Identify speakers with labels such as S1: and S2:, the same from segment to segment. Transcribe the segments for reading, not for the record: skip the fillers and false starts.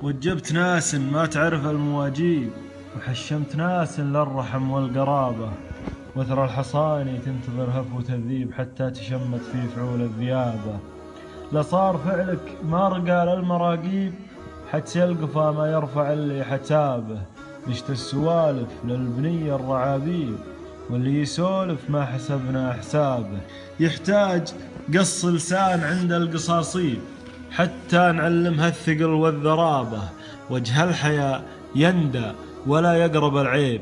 S1: وجبت ناس ما تعرف المواجيب، وحشمت ناس للرحم والقرابة، وثر الحصاني تنتظر هف وتذيب حتى تشمت في فعول الذيابة. لصار فعلك ما رقى للمراقيب، حتى يلقفا ما يرفع اللي حتابه. نشت السوالف للبنية الرعابيب، واللي يسولف ما حسبنا حسابه. يحتاج قص لسان عند القصاصيب، حتى نعلمها الثقل والذرابة. وجه الحياء يندى ولا يقرب العيب،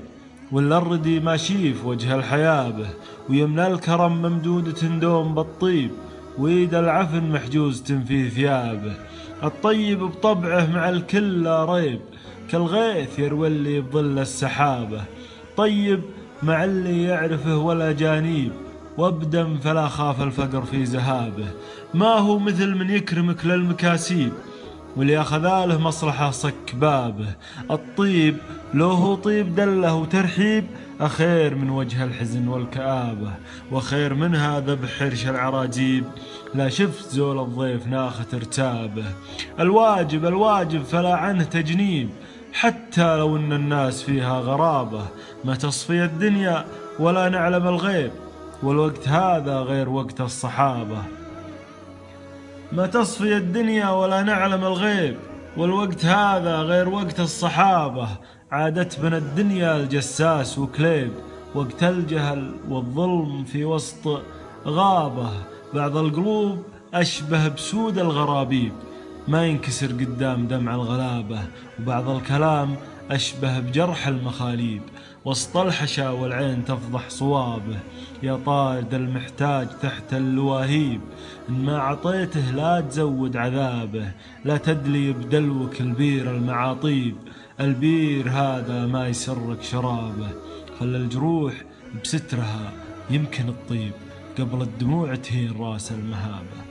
S1: ولا الردي ما شيف وجه الحياة به. ويمنى الكرم ممدودة دوم بالطيب، ويد العفن محجوزة في ثيابه. الطيب بطبعه مع الكل لا ريب، كالغيث يروي اللي بظل السحابة. طيب مع اللي يعرفه ولا جانيب، وابدم فلا خاف الفقر في زهابه. ما هو مثل من يكرمك للمكاسيب، واللي أخذاله مصلحة صك بابه. الطيب لو هو طيب دله وترحيب، أخير من وجه الحزن والكآبة، وخير منها ذبح حرش العراجيب. لا شفت زول الضيف ناخت ارتابه. الواجب فلا عنه تجنيب، حتى لو ان الناس فيها غرابة. ما تصفي الدنيا ولا نعلم الغيب، والوقت هذا غير وقت الصحابة. ما تصفي الدنيا ولا نعلم الغيب، والوقت هذا غير وقت الصحابة. عادت بنا الدنيا الجساس وكليب، وقت الجهل والظلم في وسط غابة. بعض القلوب أشبه بسود الغرابيب، ما ينكسر قدام دمع الغلابة. وبعض الكلام أشبه بجرح المخاليب، وسط الحشا والعين تفضح صوابه. يا طارد المحتاج تحت اللواهيب، إن ما عطيته لا تزود عذابه. لا تدلي بدلوك البير المعاطيب، البير هذا ما يسرك شرابه. خل الجروح بسترها يمكن الطيب، قبل الدموع تهين راس المهابة.